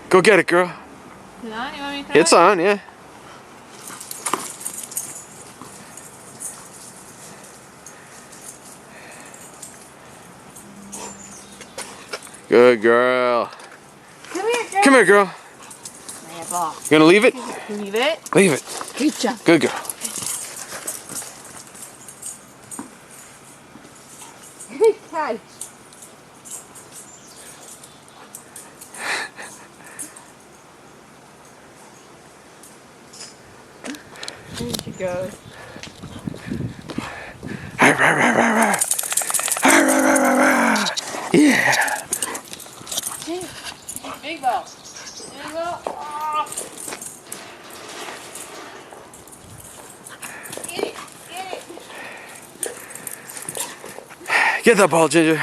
Go get it, girl. Is it on? You want me to throw It's on, yeah. Good girl. Come here, girl. Come here, girl. My ball. You gonna leave it? Leave it. Leave it. Good job. Good girl. Good catch. There she goes. Yeah. Big ball. Big ball. Oh. Get it. Get it. Get that ball, Ginger.